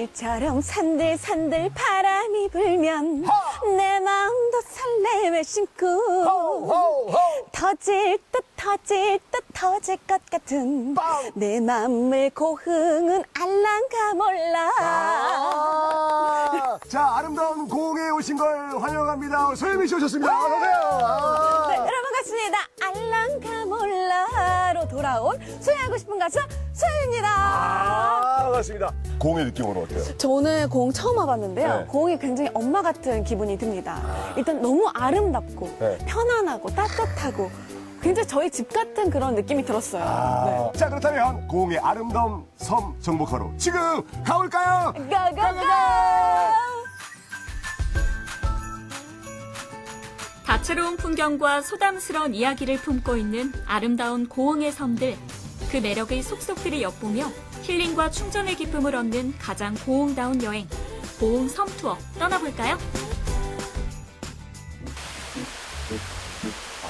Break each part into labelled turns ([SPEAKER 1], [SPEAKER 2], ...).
[SPEAKER 1] 하늘처럼 산들산들 바람이 불면 내 마음도 설렘을 심고 터질 듯 터질 것 같은 내 마음을 고흥은 알랑가 몰라.
[SPEAKER 2] 자, 아름다운 고흥에 오신 걸 환영합니다. 소유미 씨 오셨습니다. 어서 오세요.
[SPEAKER 1] 네, 여러분 반갑습니다. 알랑가 몰라로 돌아온 소유하고 싶은 가수 소유입니다.
[SPEAKER 2] 반갑습니다. 고흥의 느낌으로 어때요?
[SPEAKER 1] 저는 고흥 처음 와봤는데요.
[SPEAKER 2] 네.
[SPEAKER 1] 고흥이 굉장히 엄마 같은 기분이 듭니다. 일단 너무 아름답고
[SPEAKER 2] 네.
[SPEAKER 1] 편안하고 따뜻하고 굉장히 저희 집 같은 그런 느낌이 들었어요. 네.
[SPEAKER 2] 자, 그렇다면 고흥의 아름다운 섬 정복하러 지금 가볼까요?
[SPEAKER 1] 가가가!
[SPEAKER 3] 다채로운 풍경과 소담스러운 이야기를 품고 있는 아름다운 고흥의 섬들. 그 매력의 속속들이 엿보며 힐링과 충전의 기쁨을 얻는 가장 고흥다운 여행. 고흥 섬 투어 떠나볼까요?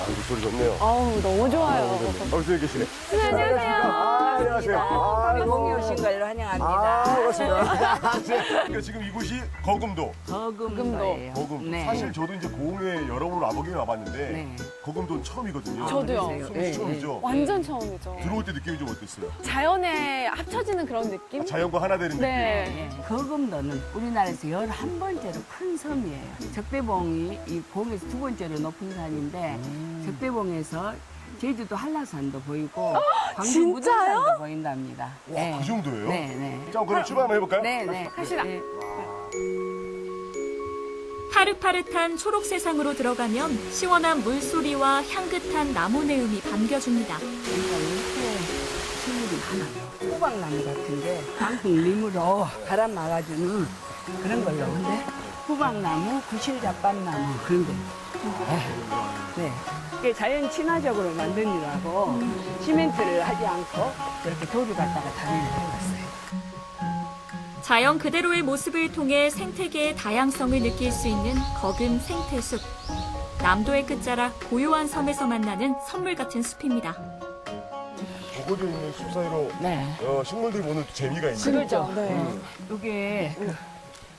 [SPEAKER 2] 아이고, 소리 좋네요.
[SPEAKER 1] 어우, 너무 좋아요.
[SPEAKER 2] 어디 계시네.
[SPEAKER 1] 안녕하세요.
[SPEAKER 2] 안녕하세요.
[SPEAKER 4] 고흥에 오신 걸로 환영합니다.
[SPEAKER 2] 반갑습니다. 지금 이곳이 거금도.
[SPEAKER 4] 거금도예요.
[SPEAKER 2] 거금도.
[SPEAKER 4] 네.
[SPEAKER 2] 사실 저도 이제 고흥에 여러 번 와보긴 와봤는데
[SPEAKER 4] 네.
[SPEAKER 2] 거금도는 처음이거든요.
[SPEAKER 1] 저도요.
[SPEAKER 2] 처음이죠.
[SPEAKER 4] 네,
[SPEAKER 2] 처음이죠.
[SPEAKER 1] 완전 처음이죠.
[SPEAKER 2] 들어올 때 느낌이 좀 어땠어요?
[SPEAKER 1] 자연에 합쳐지는 그런 느낌?
[SPEAKER 2] 자연과 하나 되는 느낌.
[SPEAKER 1] 네.
[SPEAKER 4] 거금도는 우리나라에서 11번째로 큰 섬이에요. 적대봉이 이 고흥에서 두 번째로 높은 산인데 적대봉에서 제주도 한라산도 보이고 광주
[SPEAKER 1] 진짜요?
[SPEAKER 4] 무등산도 보인답니다.
[SPEAKER 2] 와, 그 정도예요?
[SPEAKER 4] 네, 네.
[SPEAKER 2] 자, 그럼 출발 한번 해볼까요?
[SPEAKER 4] 네, 네.
[SPEAKER 1] 갑시다.
[SPEAKER 4] 네.
[SPEAKER 3] 파릇파릇한 초록 세상으로 들어가면 시원한 물소리와 향긋한 나무 내음이 반겨줍니다.
[SPEAKER 4] 그러니까 이렇게 식물이 많아요. 호박나무 같은데 방풍림으로 바람 막아주는 그런 걸로. 근데 호박나무, 구실잡밥나무 그런 게. 네. 이게 자연 친화적으로 만드느라고 시멘트를 하지 않고 이렇게 돌을 갖다가 다리를 해봤어요.
[SPEAKER 3] 자연 그대로의 모습을 통해 생태계의 다양성을 느낄 수 있는 거금 생태숲. 남도의 끝자락 고요한 섬에서 만나는 선물 같은 숲입니다.
[SPEAKER 2] 적어져 있는 숲 사이로
[SPEAKER 4] 네.
[SPEAKER 2] 식물들이 보는 또 재미가 있네요.
[SPEAKER 4] 그렇죠.
[SPEAKER 1] 네.
[SPEAKER 4] 이게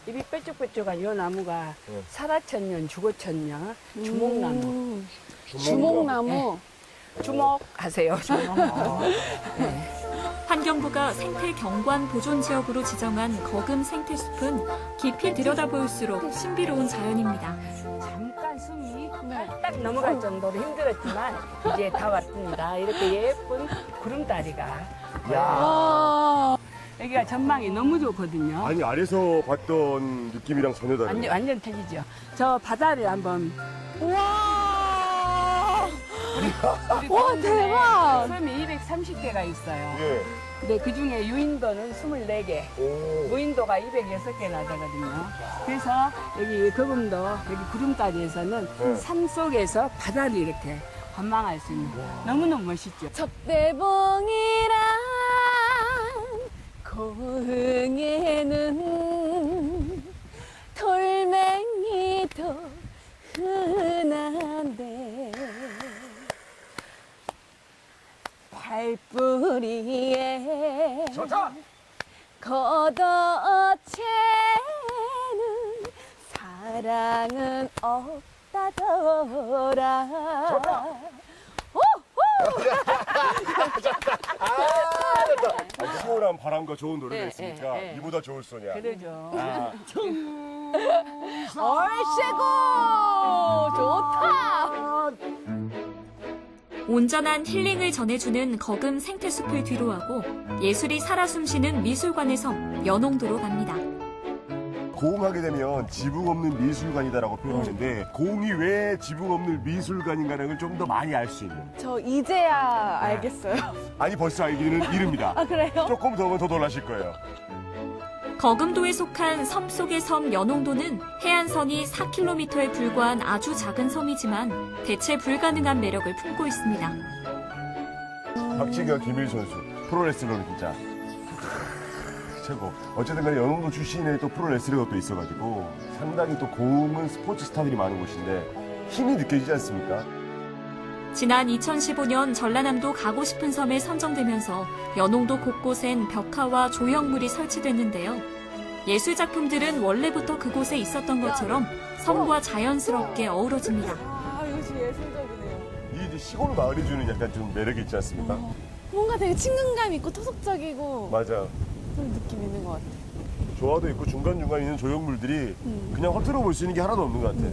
[SPEAKER 4] 입이 뾰족뾰족한 이 나무가 살아천년, 죽어천년, 주목나무.
[SPEAKER 1] 주목나무.
[SPEAKER 4] 주목하세요. 주목.
[SPEAKER 3] 환경부가 생태 경관 보존 지역으로 지정한 거금 생태숲은 깊이 들여다볼수록 신비로운 자연입니다.
[SPEAKER 4] 잠깐 숨이 딱 넘어갈 정도로 힘들었지만 이제 다 왔습니다. 이렇게 예쁜 구름다리가.
[SPEAKER 1] 와.
[SPEAKER 4] 여기가 전망이 너무 좋거든요.
[SPEAKER 2] 아니, 아래서 봤던 느낌이랑 전혀 다르네요.
[SPEAKER 4] 완전 틀리죠. 저 바다를 한번.
[SPEAKER 1] 와.
[SPEAKER 4] 우리
[SPEAKER 1] 와,
[SPEAKER 4] 동네에
[SPEAKER 1] 대박.
[SPEAKER 4] 섬이 230개가 있어요.
[SPEAKER 2] 예.
[SPEAKER 4] 근데 그 중에 유인도는 24개.
[SPEAKER 2] 오.
[SPEAKER 4] 무인도가 206개나 되거든요. 그래서 여기 거금도 여기 구름다리에서는
[SPEAKER 2] 네.
[SPEAKER 4] 산 속에서 바다를 이렇게 관망할 수 있는 너무너무 멋있죠.
[SPEAKER 1] 적대봉이란 고흥에는 돌멩이도 흔한데 팔뿌리에
[SPEAKER 2] 좋다.
[SPEAKER 1] 걷어채는 사랑은 없다더라.
[SPEAKER 2] 시원한 바람과 좋은 노래가
[SPEAKER 4] 네,
[SPEAKER 2] 있으니까
[SPEAKER 4] 네, 네.
[SPEAKER 2] 이보다 좋을 소냐.
[SPEAKER 4] 그러죠.
[SPEAKER 1] 얼씨구 좋다.
[SPEAKER 3] 온전한 힐링을 전해주는 거금 생태숲을 뒤로하고 예술이 살아 숨쉬는 미술관의 섬 연홍도로 갑니다.
[SPEAKER 2] 고흥하게 되면 지붕 없는 미술관이다라고 표현하는데 고흥이 왜 지붕 없는 미술관인가를 좀 더 많이 알 수 있는.
[SPEAKER 1] 저 이제야 알겠어요.
[SPEAKER 2] 아니, 벌써 알기는 이릅니다.
[SPEAKER 1] 아 그래요?
[SPEAKER 2] 조금 더 오면 더 놀라실 거예요.
[SPEAKER 3] 거금도에 속한 섬 속의 섬 연홍도는 해안선이 4km에 불과한 아주 작은 섬이지만 대체 불가능한 매력을 품고 있습니다.
[SPEAKER 2] 박진경, 김일 선수 프로레슬러는 진짜 최고. 어쨌든 간에 연홍도 출신의 또 프로레슬러가 또 있어가지고 상당히 또 고흥은 스포츠 스타들이 많은 곳인데 힘이 느껴지지 않습니까?
[SPEAKER 3] 지난 2015년 전라남도 가고 싶은 섬에 선정되면서 연홍도 곳곳엔 벽화와 조형물이 설치됐는데요. 예술 작품들은 원래부터 그곳에 있었던 것처럼 섬과 자연스럽게 어우러집니다.
[SPEAKER 1] 아, 이것이 예술적이네요.
[SPEAKER 2] 이 이제 시골 마을이 주는 약간 좀 매력이 있지 않습니까?
[SPEAKER 1] 뭔가 되게 친근감 있고 토속적이고
[SPEAKER 2] 맞아.
[SPEAKER 1] 그런 느낌 있는 것 같아요.
[SPEAKER 2] 조화도 있고 중간중간 있는 조형물들이 그냥 허투루 볼 수 있는 게 하나도 없는 것 같아.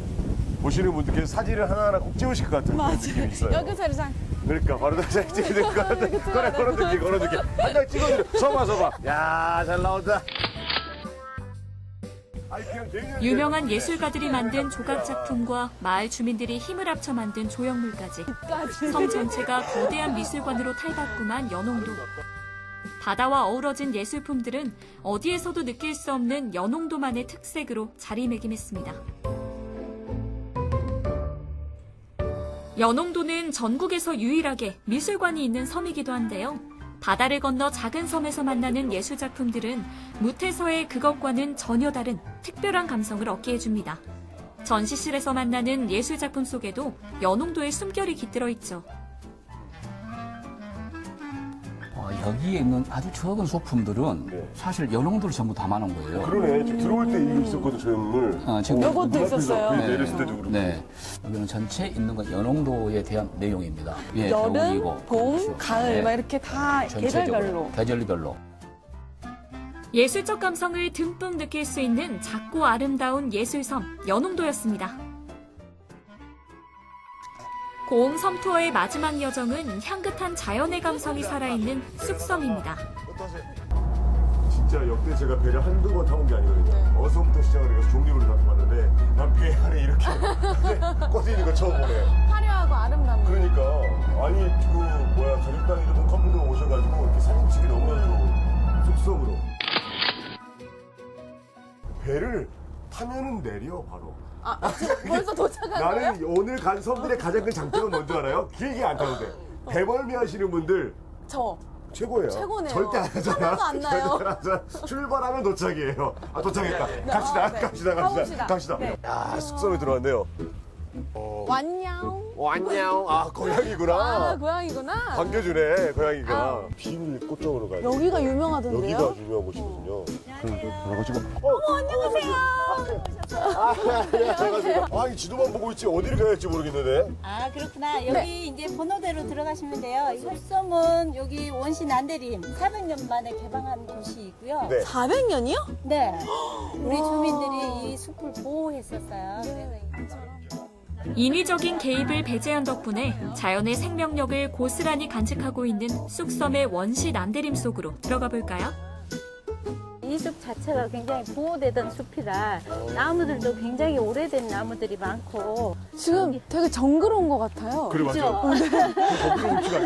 [SPEAKER 2] 보시는 분들께서 사진을 하나하나 꼭 찍으실 것 같은 그런 느낌이 있어요.
[SPEAKER 1] 여기서 이상
[SPEAKER 2] 그러니까 바로 다시 찍어야 될 것 같아. 그래, 그런 느낌. 한 장 찍어드려. 서봐. 야, 잘 나온다.
[SPEAKER 3] 유명한 예술가들이 만든 조각 작품과 마을 주민들이 힘을 합쳐 만든 조형물까지 섬 전체가 거대한 미술관으로 탈바꿈한 연홍도. 바다와 어우러진 예술품들은 어디에서도 느낄 수 없는 연홍도만의 특색으로 자리매김했습니다. 연홍도는 전국에서 유일하게 미술관이 있는 섬이기도 한데요. 바다를 건너 작은 섬에서 만나는 예술작품들은 무태서의 그것과는 전혀 다른 특별한 감성을 얻게 해줍니다. 전시실에서 만나는 예술작품 속에도 연홍도의 숨결이 깃들어 있죠.
[SPEAKER 5] 여기에 있는 아주 적은 소품들은
[SPEAKER 2] 네.
[SPEAKER 5] 사실 연홍도를 전부 담아놓은 거예요.
[SPEAKER 2] 그러네. 지금 들어올 때 이거 있었거든, 조형물.
[SPEAKER 5] 지금
[SPEAKER 1] 요것도 있었어요.
[SPEAKER 2] 네, 내렸을 때도 그렇고.
[SPEAKER 5] 네. 여기는 전체 있는 건 연홍도에 대한 내용입니다. 예,
[SPEAKER 1] 여름,
[SPEAKER 5] 겨울이고,
[SPEAKER 1] 봄,
[SPEAKER 5] 그렇죠.
[SPEAKER 1] 가을
[SPEAKER 5] 네.
[SPEAKER 1] 막 이렇게 다
[SPEAKER 5] 전체적으로,
[SPEAKER 1] 계절별로.
[SPEAKER 5] 계절별로.
[SPEAKER 3] 예술적 감성을 듬뿍 느낄 수 있는 작고 아름다운 예술섬 연홍도였습니다. 고흥 섬 투어의 마지막 여정은 향긋한 자연의 감성이 살아있는 쑥섬입니다.
[SPEAKER 2] 진짜 역대 제가 배를 한두 번 타본 게 아니거든요. 어서부터 시작을 해서 종류를 다 타봤는데 난 배 안에 이렇게 꽂혀 있는 거 처음 보네.
[SPEAKER 1] 화려하고 아름답네요.
[SPEAKER 2] 그러니까 아니 가족단위로 동컴분들 오셔가지고 이렇게 사진 찍기 너무 좋은 쑥섬으로 배를 타면은 내려 바로.
[SPEAKER 1] 벌써 도착한 거예요?
[SPEAKER 2] 나는 오늘 간 섬들의 가장 큰 장점은 뭔지 알아요? 길게 안 타도 돼. 배멀미 하시는 분들
[SPEAKER 1] 저
[SPEAKER 2] 최고예요.
[SPEAKER 1] 최고네요.
[SPEAKER 2] 절대 안 하잖아.
[SPEAKER 1] 하나도 안 나요.
[SPEAKER 2] 절대 안 하잖아. 출발하면 도착이에요. 아, 도착했다. 갑시다.
[SPEAKER 1] 가봅시다.
[SPEAKER 2] 갑시다.
[SPEAKER 1] 네.
[SPEAKER 2] 야, 숙소에 들어왔네요.
[SPEAKER 1] 완냥.
[SPEAKER 2] 안녕. 아, 고양이구나.
[SPEAKER 1] 아, 고양이구나.
[SPEAKER 2] 반겨주네, 고양이가. 비밀 꽃정으로 가요.
[SPEAKER 1] 여기가 유명하던데요?
[SPEAKER 2] 여기가 유명한 곳이거든요. 그래가지고. 안녕하세요. 이 지도만 보고 있지 어디를 가야 할지 모르겠는데.
[SPEAKER 6] 아 그렇구나. 여기 이제 번호대로 들어가시면 돼요. 이 숲섬은 여기 원시 난대림 400년 만에 개방한 곳이고요.
[SPEAKER 2] 네.
[SPEAKER 1] 400년이요?
[SPEAKER 6] 네. 우리 주민들이 이 숲을 보호했었어요. 그래서
[SPEAKER 3] 인위적인 개입을 배제한 덕분에 자연의 생명력을 고스란히 간직하고 있는 쑥섬의 원시 난대림 속으로 들어가 볼까요?
[SPEAKER 6] 이 숲 자체가 굉장히 보호되던 숲이라 나무들도 굉장히 오래된 나무들이 많고
[SPEAKER 1] 지금 되게 정그러운 것 같아요.
[SPEAKER 2] 그래, 맞죠? 정글의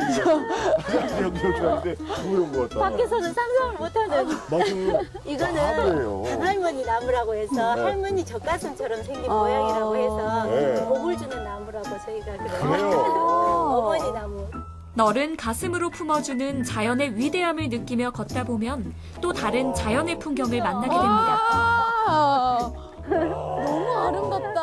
[SPEAKER 2] 위치가 아닌데. 여기 아닌데 정글의 온것 같다.
[SPEAKER 6] 밖에서는 상상을 못하는
[SPEAKER 2] 맞아요.
[SPEAKER 6] 이거는
[SPEAKER 2] 나무예요.
[SPEAKER 6] 단할머니 나무라고 해서
[SPEAKER 2] 네.
[SPEAKER 6] 할머니 젖가슴처럼 생긴 모양이라고 해서
[SPEAKER 2] 네.
[SPEAKER 6] 복을 주는 나무라고 저희가 그래요.
[SPEAKER 2] 그래요.
[SPEAKER 6] 어머니 나무.
[SPEAKER 3] 너른 가슴으로 품어주는 자연의 위대함을 느끼며 걷다 보면 또 다른 자연의 풍경을 만나게 됩니다.
[SPEAKER 1] 아, 너무 아름답다.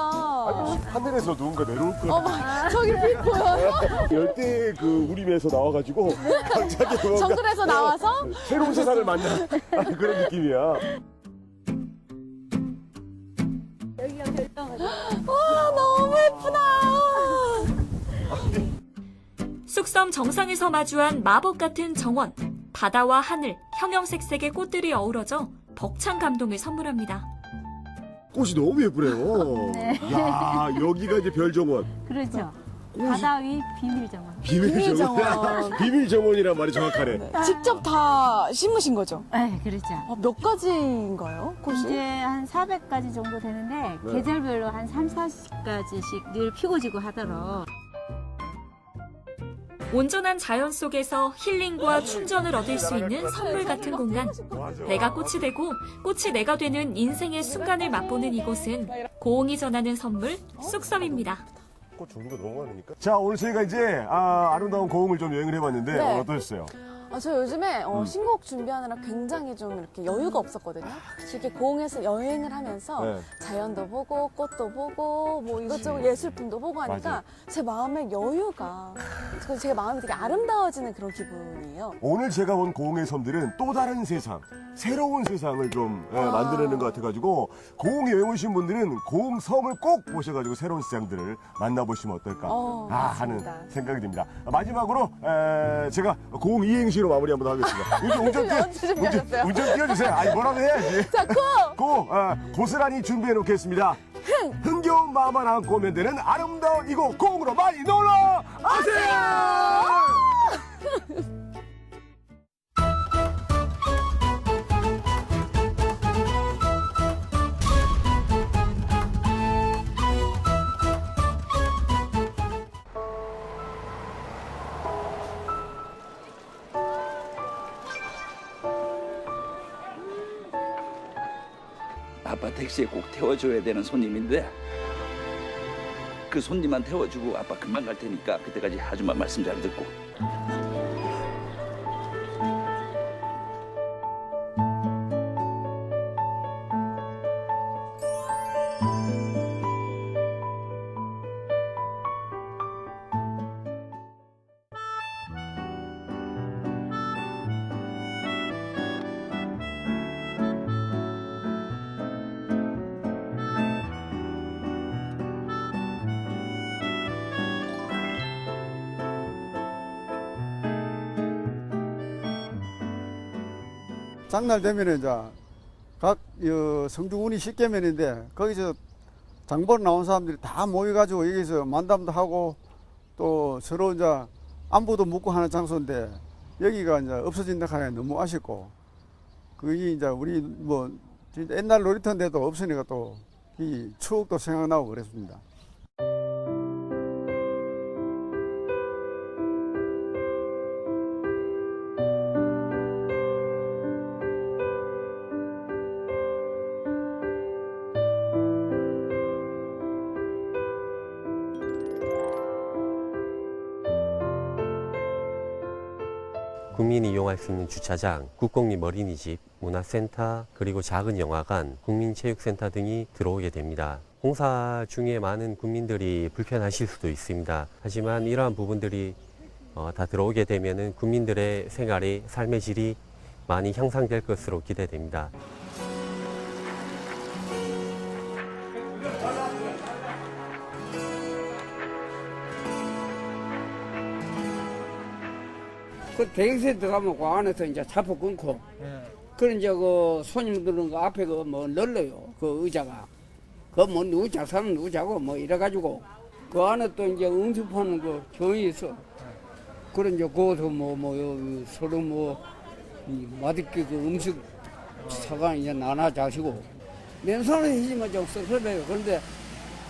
[SPEAKER 2] 하늘에서 누군가 내려올 거야.
[SPEAKER 1] 저기 불 보여요?
[SPEAKER 2] 열대 그 우림에서 나와가지고 갑자기 뭔가
[SPEAKER 1] 정글에서 나와서?
[SPEAKER 2] 새로운 세상을 만난 그런 느낌이야.
[SPEAKER 6] 여기가 별장어죠.
[SPEAKER 1] 와, 너무 예쁘다.
[SPEAKER 3] 쑥섬 정상에서 마주한 마법 같은 정원. 바다와 하늘, 형형색색의 꽃들이 어우러져 벅찬 감동을 선물합니다.
[SPEAKER 2] 꽃이 너무 예쁘네요. 야, 여기가 이제 별정원.
[SPEAKER 6] 그렇죠. 바다 위 비밀정원.
[SPEAKER 2] 비밀정원. 비밀정원이란 말이 정확하네.
[SPEAKER 1] 직접 다 심으신 거죠?
[SPEAKER 6] 네, 그렇죠.
[SPEAKER 1] 몇 가지인가요, 꽃이?
[SPEAKER 6] 이제 한 400가지 정도 되는데
[SPEAKER 2] 네.
[SPEAKER 6] 계절별로 한 3, 40가지씩 늘 피고 지고 하도록.
[SPEAKER 3] 온전한 자연 속에서 힐링과 충전을 얻을 수 있는 선물 같은 공간. 내가 꽃이 되고 꽃이 내가 되는 인생의 순간을 맛보는 이곳은 고흥이 전하는 선물 쑥섬입니다.
[SPEAKER 2] 꽃 종류가 너무 많으니까. 자, 오늘 저희가 이제 아름다운 고흥을 좀 여행을 해봤는데
[SPEAKER 1] 네.
[SPEAKER 2] 어떠셨어요?
[SPEAKER 1] 저 요즘에 신곡 준비하느라 굉장히 좀 이렇게 여유가 없었거든요. 이렇게 고흥에서 여행을 하면서
[SPEAKER 2] 네.
[SPEAKER 1] 자연도 보고 꽃도 보고 뭐 이것저것 예술품도 보고 하니까
[SPEAKER 2] 맞아요.
[SPEAKER 1] 제 마음의 여유가 제 마음이 되게 아름다워지는 그런 기분이에요.
[SPEAKER 2] 오늘 제가 본 고흥의 섬들은 또 다른 세상, 새로운 세상을 좀 만들어내는 것 같아가지고 고흥 여행 오신 분들은 고흥 섬을 꼭 보셔가지고 새로운 시장들을 만나보시면 어떨까 하는
[SPEAKER 1] 맞습니다.
[SPEAKER 2] 생각이 듭니다. 마지막으로 제가 고흥 이행시로 마무리 한번 하겠습니다. 운전 띄워주세요. 아니 뭐라도 해야지.
[SPEAKER 1] 자,
[SPEAKER 2] 고스란히 준비해 놓겠습니다. 흥겨운 마음만 안고 오면 되는 아름다운 이곳 고흥으로 많이 놀러 오세요.
[SPEAKER 7] 아빠 택시에 꼭 태워줘야 되는 손님인데 그 손님만 태워주고 아빠 금방 갈 테니까 그때까지 아줌마 말씀 잘 듣고.
[SPEAKER 8] 장날 되면은 이제 각 성주군이 10개면인데 거기서 장보러 나온 사람들이 다 모여가지고 여기서 만담도 하고 또 서로 이제 안부도 묻고 하는 장소인데 여기가 이제 없어진다 하니 너무 아쉽고 그게 이제 우리 뭐 진짜 옛날 놀이터인데도 없으니까 또 이 추억도 생각나고 그랬습니다.
[SPEAKER 9] 국민이 이용할 수 있는 주차장, 국공립 어린이집, 문화센터, 그리고 작은 영화관, 국민체육센터 등이 들어오게 됩니다. 공사 중에 많은 국민들이 불편하실 수도 있습니다. 하지만 이러한 부분들이 다 들어오게 되면은 국민들의 생활의 삶의 질이 많이 향상될 것으로 기대됩니다.
[SPEAKER 4] 그 대기실에 들어가면 그 안에서 이제 자포 끊고, 그런 이제 그 손님들은 그 앞에 그 뭐 널려요. 그 의자가. 그 뭐 누구 잘 사면 누구 자고 뭐 이래가지고, 그 안에 또 이제 응습하는 그 병이 있어. 그런 이제 거기서 서로 맛있게 그 음식 사가 이제 나눠 자시고, 맨손으로 해지면 좀 씁쓸해요. 그런데,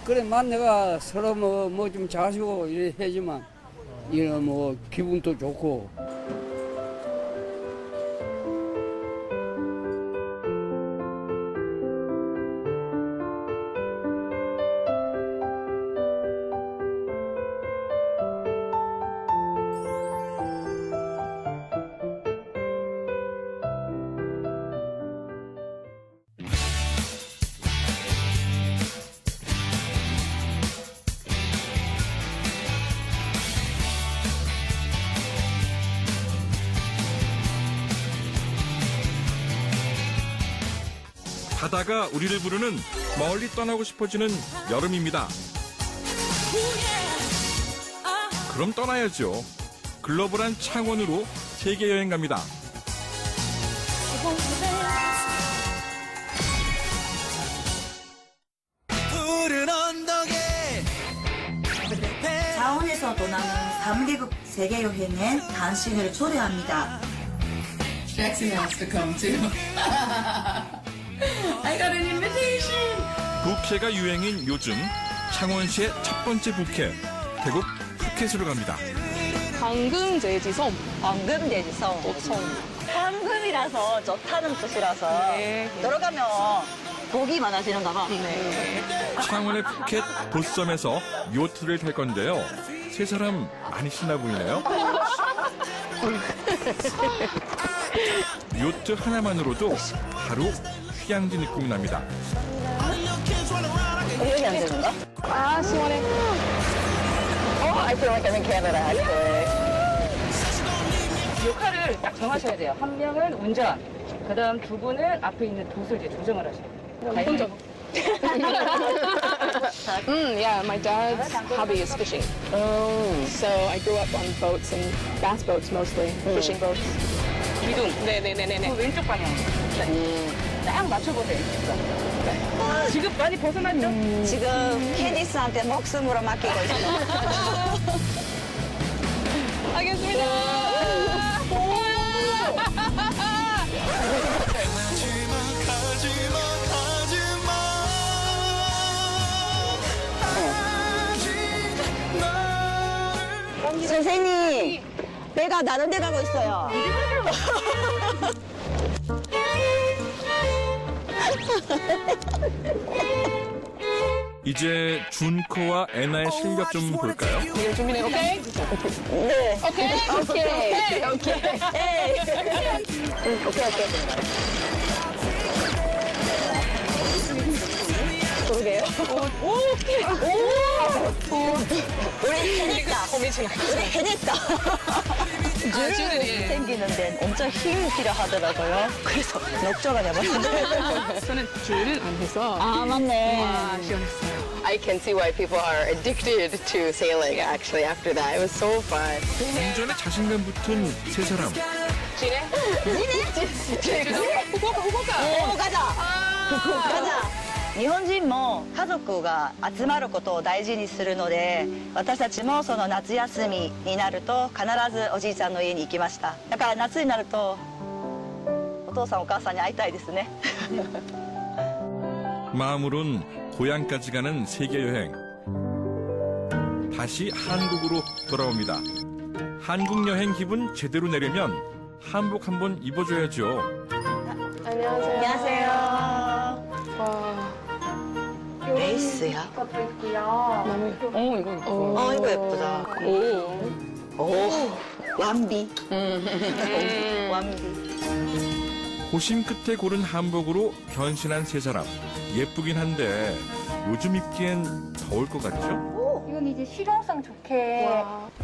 [SPEAKER 4] 그래, 만 내가 서로 뭐 좀 자시고 이래 해지만, 이런 뭐 기분도 좋고.
[SPEAKER 10] 바다가 우리를 부르는 멀리 떠나고 싶어지는 여름입니다. 그럼 떠나야죠. 글로벌한 창원으로 세계 여행 갑니다.
[SPEAKER 11] 창원에서 떠나는 3개국 세계 여행에 당신을 초대합니다.
[SPEAKER 12] Jackson wants to come too. I got an invitation.
[SPEAKER 10] 부캐가 유행인 요즘 창원시의 첫 번째 부캐, 태국 푸켓으로 갑니다.
[SPEAKER 13] 황금돼지섬.
[SPEAKER 14] 황금돼지섬. 황금이라서 좋다는 뜻이라서 들어가면 복이 많아지는가 봐.
[SPEAKER 10] 창원의 푸켓 보섬에서 요트를 탈 건데요. 세 사람 많이 신나 보이네요. 요트 하나만으로도 바로 휴양지 느낌이 납니다.
[SPEAKER 14] 여기 안 되는가?
[SPEAKER 13] 아, 시원해.
[SPEAKER 14] I feel like I'm in Canada, actually.
[SPEAKER 15] 역할을 딱 정하셔야 돼요. 한 명은 운전, 그다음 두 분은 앞에 있는 돛을 이제 조정을 하셔요.
[SPEAKER 13] 운전. Yeah, my dad's hobby is fishing. So I grew up on boats and bass boats mostly, fishing boats.
[SPEAKER 15] 기둥.
[SPEAKER 13] 네네네네네.
[SPEAKER 15] 그 왼쪽 방향. 딱 맞춰보세요. 지금 많이 벗어났죠?
[SPEAKER 14] 지금 캔디스한테 목숨으로 맡기고 있어요.
[SPEAKER 13] 알겠습니다.
[SPEAKER 14] 선생님, 배가 다른 데 가고 있어요.
[SPEAKER 10] 이제 준코와 애나의 실력 좀 볼까요?
[SPEAKER 13] 이거 준비돼, 오케이?
[SPEAKER 14] 네.
[SPEAKER 13] 오케이? 오케이.
[SPEAKER 14] 오케이. 그러게요. 우리 해냈다. 우리 해냈다. 줄 생기는데 엄청 힘이 필요하더라고요. 그래서 넉조가 돼버렸어요.
[SPEAKER 13] 저는 줄을 안 해서.
[SPEAKER 14] 아, 맞네.
[SPEAKER 13] 와, 시원했어요. I can see why people are addicted to sailing actually after that. It was so fun.
[SPEAKER 10] 운전에 자신감 붙은 세 사람.
[SPEAKER 13] 지네? 후보가.
[SPEAKER 14] 오, 가자. 가자. 日本人も家族が集まることを大事にするので、私たちもその夏休みになると必ずおじいちゃんの家に行きました。だから夏になるとお父さんお母さんに会いたいですね。
[SPEAKER 10] 마음으론 고향까지 가는 세계 여행. 다시 한국으로 돌아옵니다. 한국 여행 기분 제대로 내려면 한복 한번 입어줘야죠.
[SPEAKER 13] 안녕하세요.
[SPEAKER 14] 안녕하세요.
[SPEAKER 13] 와.
[SPEAKER 14] 레이스야?
[SPEAKER 13] 것도 있고요. 너무 이거
[SPEAKER 14] 이거 예쁘다. 오. 완비. 완비.
[SPEAKER 10] 고심 끝에 고른 한복으로 변신한 세 사람. 예쁘긴 한데 요즘 입기엔 더울 것 같죠?
[SPEAKER 6] 이건 이제 실용성 좋게.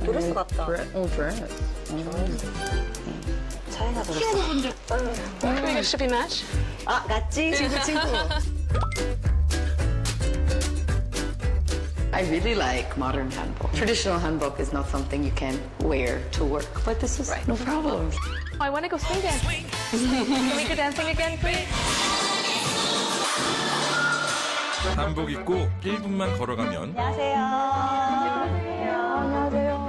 [SPEAKER 14] 드레스 같다.
[SPEAKER 13] 드레스.
[SPEAKER 14] 차이나 드레스.
[SPEAKER 13] Can we get a shipping match?
[SPEAKER 14] 아, 같이? 친구.
[SPEAKER 16] I really like modern hanbok. Traditional hanbok is not something you can wear to work, but this is no problem.
[SPEAKER 13] I want to go swing dance. Can we go dancing again, please?
[SPEAKER 10] 한복 입고 1분만 걸어가면
[SPEAKER 14] 안녕하세요.
[SPEAKER 1] 안녕하세요.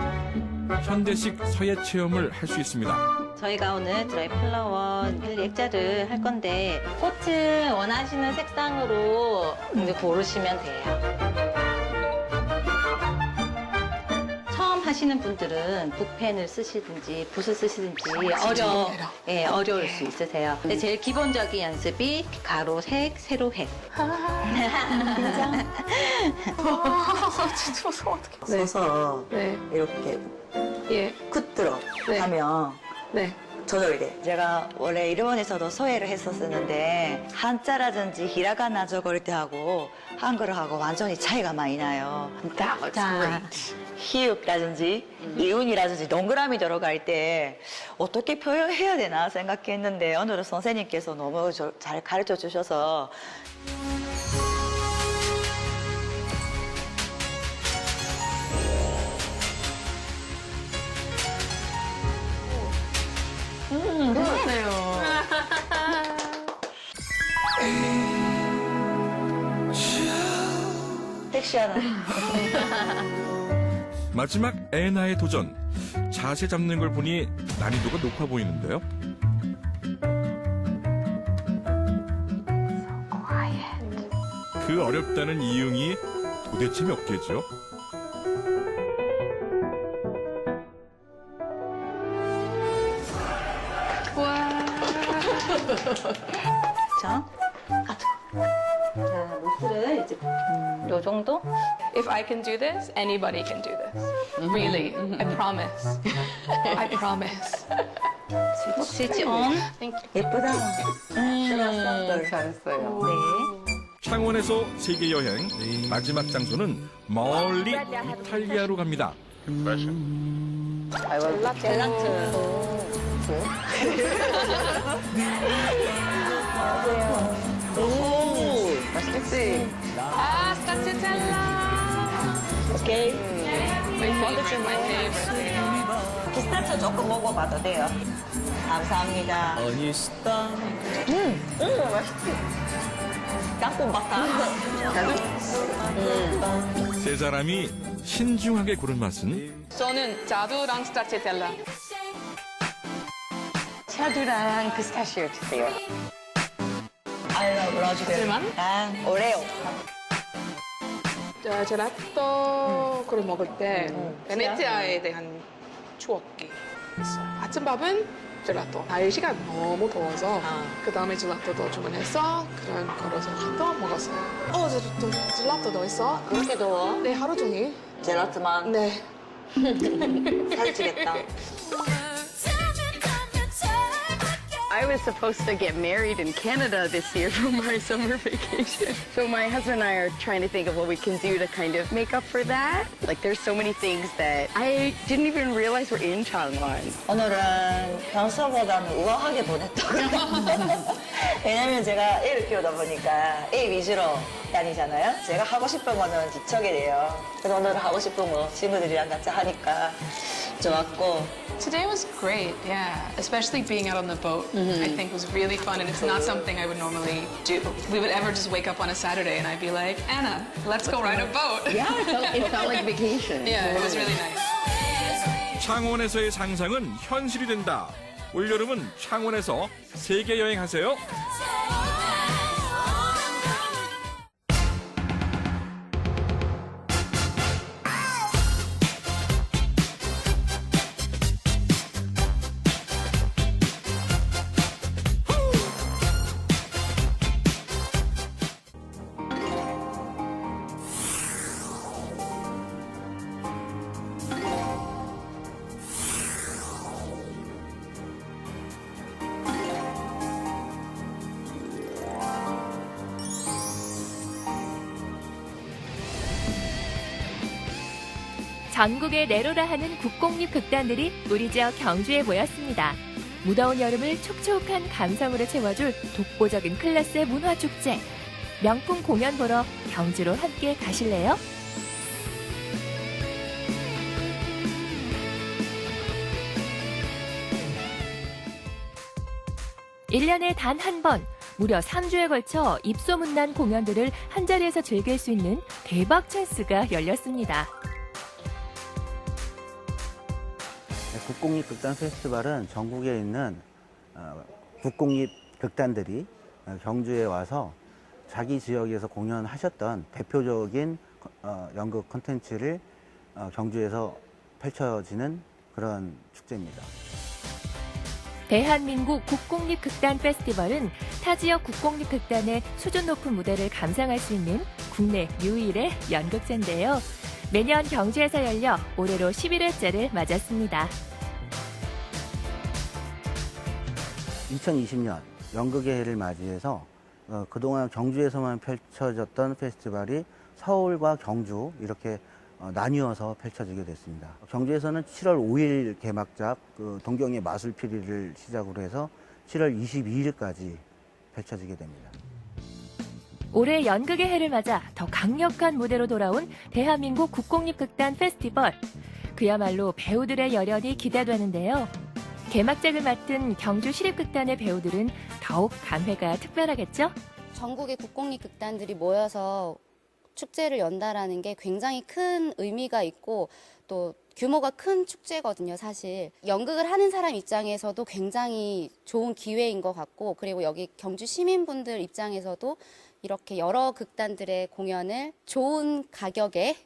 [SPEAKER 10] 현대식 서예 체험을 할 수 있습니다.
[SPEAKER 6] 저희가 오늘 드라이 플라워 액자를 할 건데 꽃을 원하시는 색상으로 이제 고르시면 돼요. 처음 하시는 분들은 붓펜을 쓰시든지 붓을 쓰시든지 어려울 수 있으세요. 근데 제일 기본적인 연습이 가로색, 세로획.
[SPEAKER 13] 진짜 무서워, 어떡해.
[SPEAKER 14] 서서
[SPEAKER 13] 네.
[SPEAKER 14] 이렇게
[SPEAKER 13] 예.
[SPEAKER 14] 굳들어
[SPEAKER 13] 네.
[SPEAKER 14] 하면
[SPEAKER 13] 네.
[SPEAKER 14] 조절이 돼. 제가 원래 일본에서도 서예를 했었는데 한자라든지 히라가나 적을 때하고 한글하고 완전히 차이가 많이 나요.
[SPEAKER 16] That looks great.
[SPEAKER 14] 히읗이라든지 이운이라든지 동그라미 들어갈 때 어떻게 표현해야 되나 생각했는데 오늘은 선생님께서 너무 잘 가르쳐 주셔서
[SPEAKER 13] 좋았어요.
[SPEAKER 14] 섹시하다.
[SPEAKER 10] 마지막 애나의 도전. 자세 잡는 걸 보니 난이도가 높아 보이는데요. 그 어렵다는 이응이 도대체 몇 개죠?
[SPEAKER 6] 자, 노트를 이제 요 정도?
[SPEAKER 13] If I can do this, anybody can do this. Really, I promise. I promise.
[SPEAKER 6] 스위치 온.
[SPEAKER 11] 예쁘다.
[SPEAKER 4] 잘했어요.
[SPEAKER 6] 네.
[SPEAKER 10] 창원에서 세계 여행 마지막 장소는 멀리 이탈리아로 갑니다.
[SPEAKER 6] 젤라또.
[SPEAKER 4] 오, 맛있겠지?
[SPEAKER 13] Ah, stracciatella.
[SPEAKER 6] 오케이.
[SPEAKER 13] My favorite, my favorite.
[SPEAKER 11] 피스타치오 조금 먹어봐도 돼요. 감사합니다. 맛있지? 땅콩 바삭.
[SPEAKER 10] 세 사람이 신중하게 고른 맛은
[SPEAKER 13] 저는 자두랑 stracciatella.
[SPEAKER 14] 자두랑 피스타치오 주세요.
[SPEAKER 11] I love raspberry.
[SPEAKER 13] 하지만
[SPEAKER 11] 난 오레오.
[SPEAKER 13] 젤라또를 먹을 때 베네치아에 대한 추억이 있어요. 아침밥은 젤라또. 날씨가 너무 더워서 그 다음에 젤라또도 주문해서 그런 걸어서 또 먹었어요. 젤라또 더 있어?
[SPEAKER 11] 그렇게 더워?
[SPEAKER 13] 네, 하루 종일.
[SPEAKER 11] 젤라트만.
[SPEAKER 13] 네.
[SPEAKER 11] 살찌겠다.
[SPEAKER 16] I was supposed to get married in Canada this year for my summer vacation. So my husband and I are trying to think of what we can do to kind of make up for that. Like there's so many things that I didn't even realize were in Changwon.
[SPEAKER 11] 오늘은 평소보다는 우아하게 보냈다고. 왜냐면 제가 애를 키우다 보니까 애 위주로 다니잖아요. 제가 하고 싶은 거는 뒤척이 돼요. 그래서 오늘 하고 싶은 거 친구들이랑 같이 하니까 좋았고.
[SPEAKER 13] Today was great, yeah. Especially being out on the boat, I think was really fun, and it's not something I would normally do. We would ever just wake up on a Saturday and I'd be like, Anna, let's go ride a boat.
[SPEAKER 16] Yeah, it felt like vacation.
[SPEAKER 13] Yeah, it was really nice.
[SPEAKER 10] 창원에서의 상상은 현실이 된다. 올여름은 창원에서 세계 여행하세요.
[SPEAKER 17] 전국에 내로라 하는 국공립 극단들이 우리 지역 경주에 모였습니다. 무더운 여름을 촉촉한 감성으로 채워줄 독보적인 클래스의 문화축제. 명품 공연 보러 경주로 함께 가실래요? 1년에 단 한 번, 무려 3주에 걸쳐 입소문난 공연들을 한자리에서 즐길 수 있는 대박 찬스가 열렸습니다.
[SPEAKER 18] 국공립 극단 페스티벌은 전국에 있는 국공립 극단들이 경주에 와서 자기 지역에서 공연하셨던 대표적인 연극 콘텐츠를 경주에서 펼쳐지는 그런 축제입니다.
[SPEAKER 17] 대한민국 국공립 극단 페스티벌은 타 지역 국공립 극단의 수준 높은 무대를 감상할 수 있는 국내 유일의 연극제인데요. 매년 경주에서 열려 올해로 11회째를 맞았습니다.
[SPEAKER 18] 2020년 연극의 해를 맞이해서 그동안 경주에서만 펼쳐졌던 페스티벌이 서울과 경주 이렇게 나뉘어서 펼쳐지게 됐습니다. 경주에서는 7월 5일 개막작 동경의 마술피리를 시작으로 해서 7월 22일까지 펼쳐지게 됩니다.
[SPEAKER 17] 올해 연극의 해를 맞아 더 강력한 무대로 돌아온 대한민국 국공립극단 페스티벌. 그야말로 배우들의 열연이 기대되는데요. 개막작을 맡은 경주 시립극단의 배우들은 더욱 감회가 특별하겠죠?
[SPEAKER 19] 전국의 국공립극단들이 모여서 축제를 연다라는 게 굉장히 큰 의미가 있고 또 규모가 큰 축제거든요, 사실. 연극을 하는 사람 입장에서도 굉장히 좋은 기회인 것 같고, 그리고 여기 경주 시민분들 입장에서도 이렇게 여러 극단들의 공연을 좋은 가격에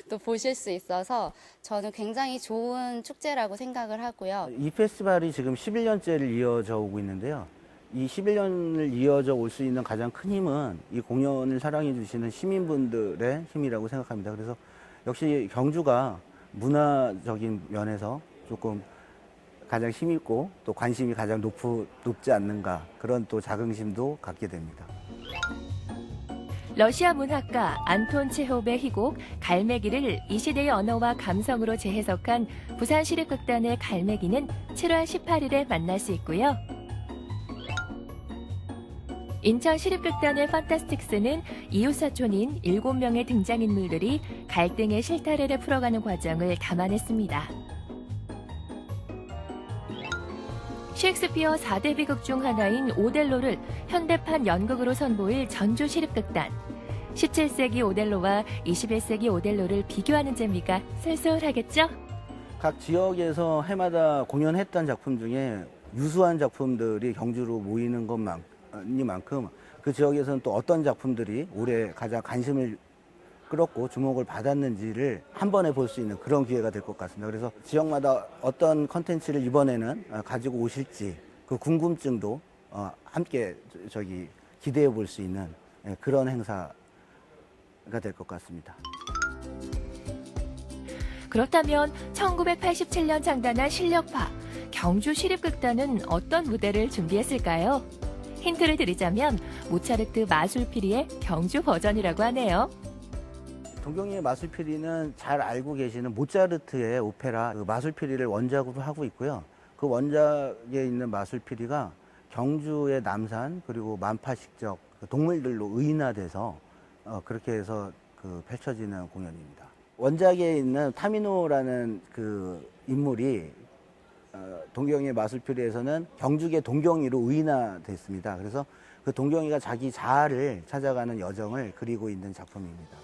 [SPEAKER 19] 또 보실 수 있어서 저는 굉장히 좋은 축제라고 생각을 하고요.
[SPEAKER 18] 이 페스티벌이 지금 11년째를 이어져 오고 있는데요. 이 11년을 이어져 올 수 있는 가장 큰 힘은 이 공연을 사랑해 주시는 시민분들의 힘이라고 생각합니다. 그래서 역시 경주가 문화적인 면에서 조금 가장 힘있고 또 관심이 가장 높지 않는가, 그런 또 자긍심도 갖게 됩니다.
[SPEAKER 17] 러시아 문학가 안톤 체홉의 희곡 갈매기를 이 시대의 언어와 감성으로 재해석한 부산시립극단의 갈매기는 7월 18일에 만날 수 있고요. 인천시립극단의 판타스틱스는 이웃사촌인 7명의 등장인물들이 갈등의 실타래를 풀어가는 과정을 담아냈습니다. 셰익스피어 4대 비극 중 하나인 오델로를 현대판 연극으로 선보일 전주시립극단. 17세기 오델로와 21세기 오델로를 비교하는 재미가 쏠쏠하겠죠?
[SPEAKER 18] 각 지역에서 해마다 공연했던 작품 중에 유수한 작품들이 경주로 모이는 것만큼 그 지역에서는 또 어떤 작품들이 올해 가장 관심을 끌었고 주목을 받았는지를 한 번에 볼 수 있는 그런 기회가 될 것 같습니다. 그래서 지역마다 어떤 컨텐츠를 이번에는 가지고 오실지 그 궁금증도 함께 기대해 볼 수 있는 그런 행사가 될 것 같습니다.
[SPEAKER 17] 그렇다면 1987년 창단한 실력파 경주시립극단은 어떤 무대를 준비했을까요? 힌트를 드리자면 모차르트 마술피리의 경주 버전이라고 하네요.
[SPEAKER 18] 동경이의 마술피리는 잘 알고 계시는 모차르트의 오페라 마술피리를 원작으로 하고 있고요. 그 원작에 있는 마술피리가 경주의 남산 그리고 만파식적 동물들로 의인화돼서 그렇게 해서 펼쳐지는 공연입니다. 원작에 있는 타미노라는 그 인물이 동경이의 마술피리에서는 경주의 동경이로 의인화됐습니다. 그래서 그 동경이가 자기 자아를 찾아가는 여정을 그리고 있는 작품입니다.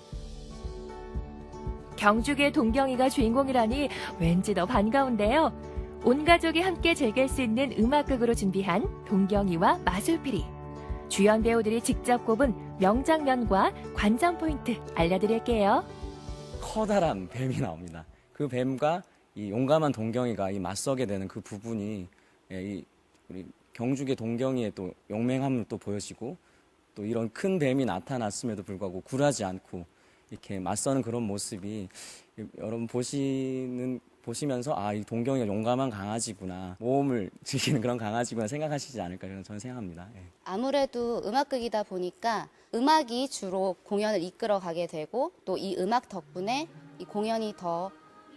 [SPEAKER 17] 경주계 동경이가 주인공이라니 왠지 더 반가운데요. 온 가족이 함께 즐길 수 있는 음악극으로 준비한 동경이와 마술피리. 주연 배우들이 직접 꼽은 명장면과 관전 포인트 알려드릴게요.
[SPEAKER 20] 커다란 뱀이 나옵니다. 그 뱀과 이 용감한 동경이가 이 맞서게 되는 그 부분이 우리 경주계 동경이의 또 용맹함을 또 보여지고 또 이런 큰 뱀이 나타났음에도 불구하고 굴하지 않고 이렇게 맞서는 그런 모습이 여러분 보시면서 이 동경이가 용감한 강아지구나, 모험을 즐기는 그런 강아지구나 생각하시지 않을까 저는 생각합니다.
[SPEAKER 19] 아무래도 음악극이다 보니까 음악이 주로 공연을 이끌어가게 되고 또 이 음악 덕분에 이 공연이 더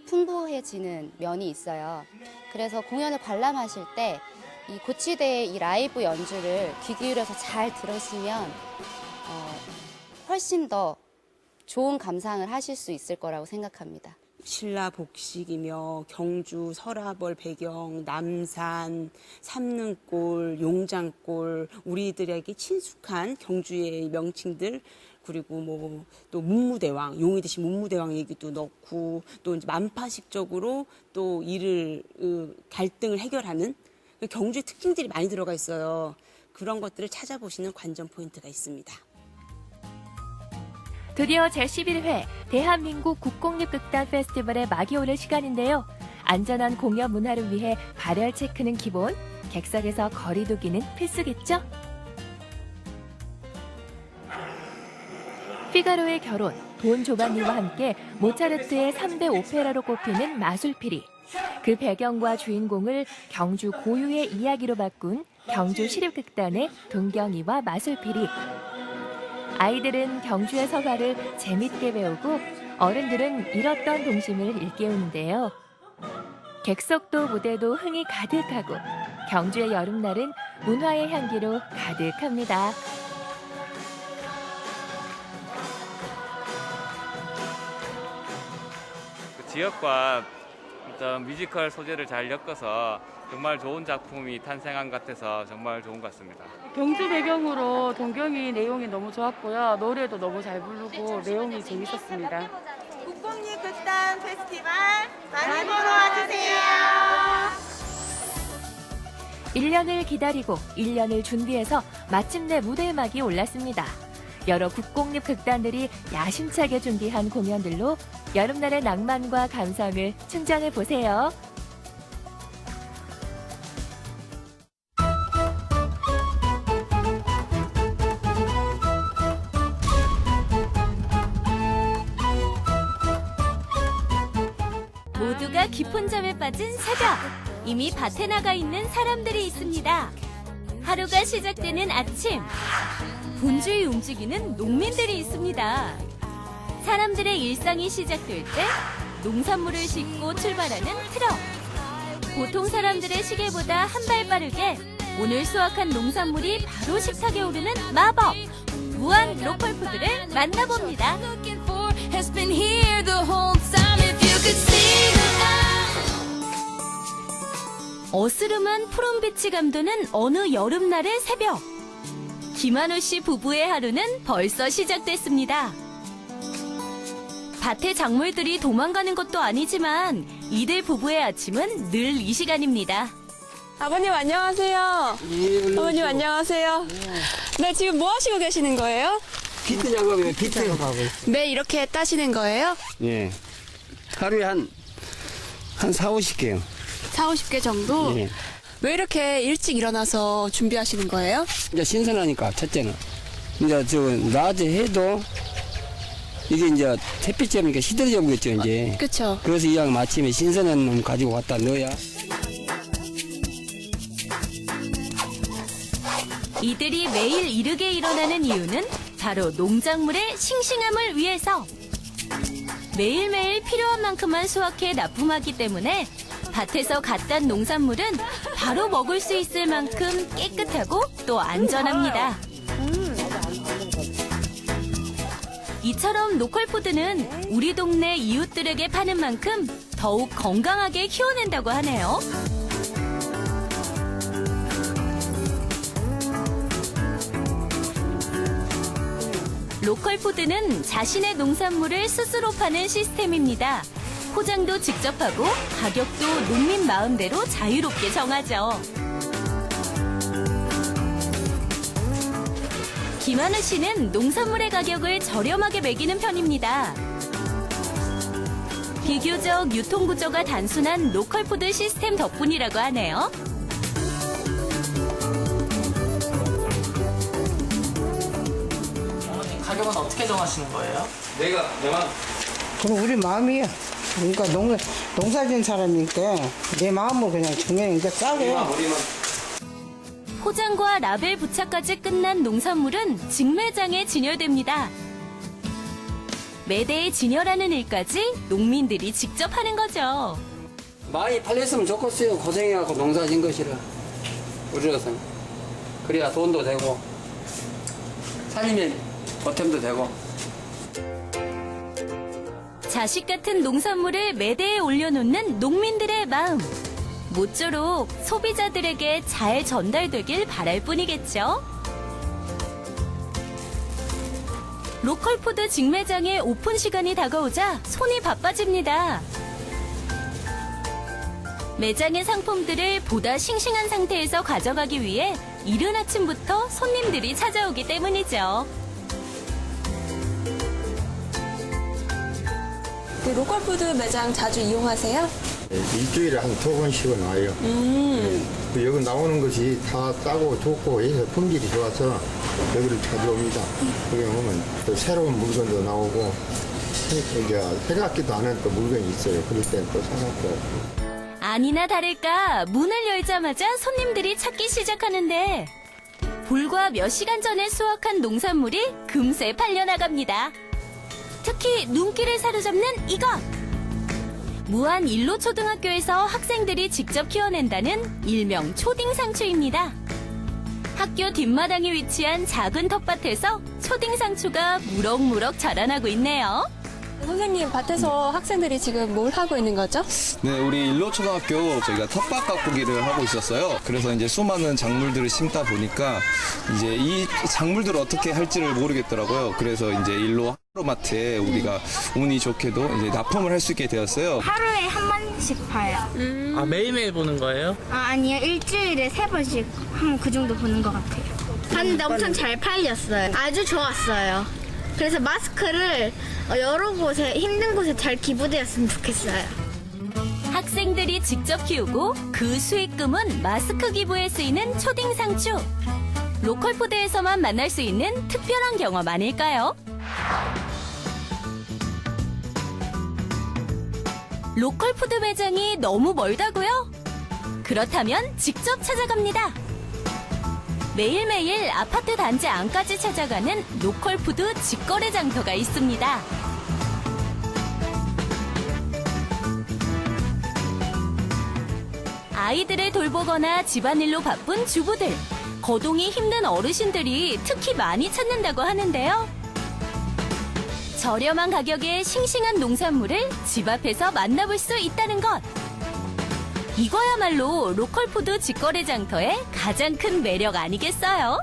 [SPEAKER 19] 풍부해지는 면이 있어요. 그래서 공연을 관람하실 때 이 고치대의 이 라이브 연주를 귀 기울여서 잘 들으시면 훨씬 더 좋은 감상을 하실 수 있을 거라고 생각합니다.
[SPEAKER 21] 신라 복식이며 경주 서라벌 배경, 남산, 삼능골, 용장골, 우리들에게 친숙한 경주의 명칭들, 그리고 또 문무대왕, 용이 대신 문무대왕 얘기도 넣고, 또 이제 만파식적으로 또 갈등을 해결하는 경주의 특징들이 많이 들어가 있어요. 그런 것들을 찾아보시는 관전 포인트가 있습니다.
[SPEAKER 17] 드디어 제11회 대한민국 국공립극단 페스티벌의 막이 오를 시간인데요. 안전한 공연 문화를 위해 발열 체크는 기본, 객석에서 거리 두기는 필수겠죠? 피가로의 결혼, 돈 조반니와 함께 모차르트의 3대 오페라로 꼽히는 마술피리. 그 배경과 주인공을 경주 고유의 이야기로 바꾼 경주시립극단의 동경이와 마술피리. 아이들은 경주의 서사를 재밌게 배우고 어른들은 잃었던 동심을 일깨우는데요. 객석도 무대도 흥이 가득하고 경주의 여름날은 문화의 향기로 가득합니다.
[SPEAKER 22] 지역과 어떤 뮤지컬 소재를 잘 엮어서 정말 좋은 작품이 탄생한 것 같아서 정말 좋은 것 같습니다.
[SPEAKER 23] 경주 배경으로 동경이 내용이 너무 좋았고요. 노래도 너무 잘 부르고 내용이 재밌었습니다.
[SPEAKER 24] 국공립극단 페스티벌 많이 보러 와주세요.
[SPEAKER 17] 1년을 기다리고 1년을 준비해서 마침내 무대막이 올랐습니다. 여러 국공립극단들이 야심차게 준비한 공연들로 여름날의 낭만과 감성을 충전해보세요. 모두가 깊은 잠에 빠진 새벽. 이미 밭에 나가 있는 사람들이 있습니다. 하루가 시작되는 아침. 분주히 움직이는 농민들이 있습니다. 사람들의 일상이 시작될 때 농산물을 싣고 출발하는 트럭. 보통 사람들의 시계보다 한 발 빠르게 오늘 수확한 농산물이 바로 식탁에 오르는 마법. 무한 로컬 푸드를 만나봅니다. 어스름한 푸른빛이 감도는 어느 여름날의 새벽. 김한우 씨 부부의 하루는 벌써 시작됐습니다. 밭에 작물들이 도망가는 것도 아니지만 이들 부부의 아침은 늘 이 시간입니다.
[SPEAKER 2] 아버님 안녕하세요. 어머님 안녕하세요. 네, 지금 뭐 하시고 계시는 거예요?
[SPEAKER 3] 비트 작업이에요. 비트 작업하고 있어요.
[SPEAKER 2] 매 이렇게 따시는 거예요?
[SPEAKER 3] 예. 하루에 한 4, 50개요.
[SPEAKER 2] 4, 50개 정도?
[SPEAKER 3] 예.
[SPEAKER 2] 왜 이렇게 일찍 일어나서 준비하시는 거예요?
[SPEAKER 3] 이제 신선하니까, 첫째는. 이제 낮에 해도 이게 이제 햇빛이니까 시들어져 보겠죠, 이제.
[SPEAKER 2] 그쵸.
[SPEAKER 3] 그래서 이 양 아침에 신선한 놈 가지고 왔다 넣어야.
[SPEAKER 17] 이들이 매일 이르게 일어나는 이유는 바로 농작물의 싱싱함을 위해서. 매일매일 필요한 만큼만 수확해 납품하기 때문에 밭에서 갓 딴 농산물은 바로 먹을 수 있을 만큼 깨끗하고 또 안전합니다. 이처럼 로컬푸드는 우리 동네 이웃들에게 파는 만큼 더욱 건강하게 키워낸다고 하네요. 로컬푸드는 자신의 농산물을 스스로 파는 시스템입니다. 포장도 직접 하고 가격도 농민 마음대로 자유롭게 정하죠. 김한우 씨는 농산물의 가격을 저렴하게 매기는 편입니다. 비교적 유통구조가 단순한 로컬푸드 시스템 덕분이라고 하네요.
[SPEAKER 5] 가격은 어떻게 정하시는 거예요?
[SPEAKER 3] 내가
[SPEAKER 7] 그럼 우리 마음이야. 그러니까 농사 지은 사람이니까 내 마음으로 그냥 정해니까 싸고.
[SPEAKER 17] 포장과 라벨 부착까지 끝난 농산물은 직매장에 진열됩니다. 매대에 진열하는 일까지 농민들이 직접 하는 거죠.
[SPEAKER 3] 많이 팔렸으면 좋겠어요. 고생해갖고 농사 지은 것이라. 우리로서는. 그래야 돈도 되고, 살리면 보탬도 되고.
[SPEAKER 17] 자식 같은 농산물을 매대에 올려놓는 농민들의 마음. 모쪼록 소비자들에게 잘 전달되길 바랄 뿐이겠죠. 로컬푸드 직매장의 오픈 시간이 다가오자 손이 바빠집니다. 매장의 상품들을 보다 싱싱한 상태에서 가져가기 위해 이른 아침부터 손님들이 찾아오기 때문이죠.
[SPEAKER 2] 로컬푸드 매장 자주 이용하세요?
[SPEAKER 25] 일주일에 한 2번씩은 와요. 여기 나오는 것이 다 싸고 좋고 해서 품질이 좋아서 여기를 자주 옵니다. 여기 오면 또 새로운 물건도 나오고 이제 생각지도 않은 또 물건이 있어요. 그럴 땐 또 사갖고.
[SPEAKER 17] 아니나 다를까 문을 열자마자 손님들이 찾기 시작하는데 불과 몇 시간 전에 수확한 농산물이 금세 팔려나갑니다. 특히 눈길을 사로잡는 이것! 무안 일로초등학교에서 학생들이 직접 키워낸다는 일명 초딩상추입니다. 학교 뒷마당에 위치한 작은 텃밭에서 초딩상추가 무럭무럭 자라나고 있네요.
[SPEAKER 2] 선생님, 밭에서 학생들이 지금 뭘 하고 있는 거죠?
[SPEAKER 26] 네, 우리 일로초등학교 저희가 텃밭 가꾸기를 하고 있었어요. 그래서 이제 수많은 작물들을 심다 보니까 이제 이 작물들을 어떻게 할지를 모르겠더라고요. 그래서 이제 일로 하루마트에 우리가 운이 좋게도 이제 납품을 할 수 있게 되었어요.
[SPEAKER 27] 하루에 한 번씩 봐요.
[SPEAKER 5] 아, 매일매일 보는 거예요?
[SPEAKER 27] 아니요, 일주일에 3번씩 한 그 정도 보는 것 같아요. 봤는데 엄청 잘 팔렸어요. 아주 좋았어요. 그래서 마스크를 여러 곳에, 힘든 곳에 잘 기부되었으면 좋겠어요.
[SPEAKER 17] 학생들이 직접 키우고 그 수익금은 마스크 기부에 쓰이는 초딩상추. 로컬푸드에서만 만날 수 있는 특별한 경험 아닐까요? 로컬 푸드 매장이 너무 멀다고요? 그렇다면 직접 찾아갑니다. 매일매일 아파트 단지 안까지 찾아가는 로컬 푸드 직거래 장터가 있습니다. 아이들을 돌보거나 집안일로 바쁜 주부들, 거동이 힘든 어르신들이 특히 많이 찾는다고 하는데요. 저렴한 가격에 싱싱한 농산물을 집 앞에서 만나볼 수 있다는 것. 이거야말로 로컬푸드 직거래 장터의 가장 큰 매력 아니겠어요?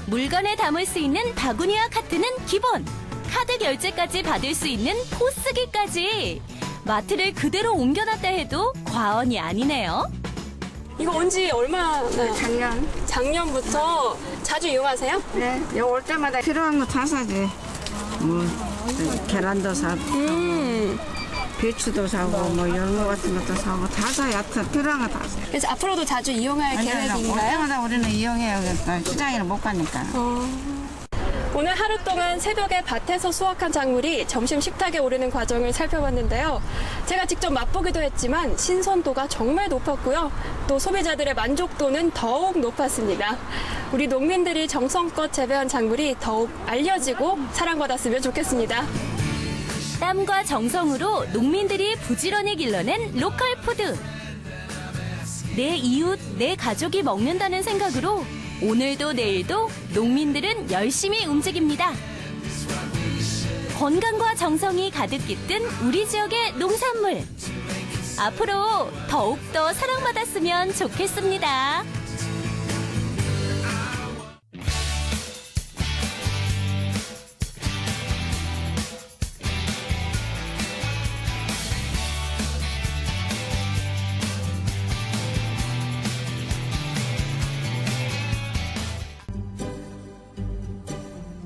[SPEAKER 17] 물건을 담을 수 있는 바구니와 카트는 기본, 카드 결제까지 받을 수 있는 포스기까지. 마트를 그대로 옮겨놨다 해도 과언이 아니네요.
[SPEAKER 2] 이거 온 지 얼마나?
[SPEAKER 27] 작년.
[SPEAKER 2] 작년부터 자주 이용하세요?
[SPEAKER 27] 네, 여기 올 때마다 필요한 거 다 사지.
[SPEAKER 7] 뭐 계란도 사고, 배추도 사고, 뭐 이런 거 같은 것도 사고 다 사. 여튼 필요한 거 다 사.
[SPEAKER 2] 그래서 앞으로도 자주 이용할
[SPEAKER 7] 올
[SPEAKER 2] 계획인가요?
[SPEAKER 7] 때마다 우리는 이용해요. 시장에는 못 가니까.
[SPEAKER 2] 오늘 하루 동안 새벽에 밭에서 수확한 작물이 점심 식탁에 오르는 과정을 살펴봤는데요. 제가 직접 맛보기도 했지만 신선도가 정말 높았고요. 또 소비자들의 만족도는 더욱 높았습니다. 우리 농민들이 정성껏 재배한 작물이 더욱 알려지고 사랑받았으면 좋겠습니다.
[SPEAKER 17] 땀과 정성으로 농민들이 부지런히 길러낸 로컬 푸드. 내 이웃, 내 가족이 먹는다는 생각으로 오늘도 내일도 농민들은 열심히 움직입니다. 건강과 정성이 가득 깃든 우리 지역의 농산물. 앞으로 더욱더 사랑받았으면 좋겠습니다.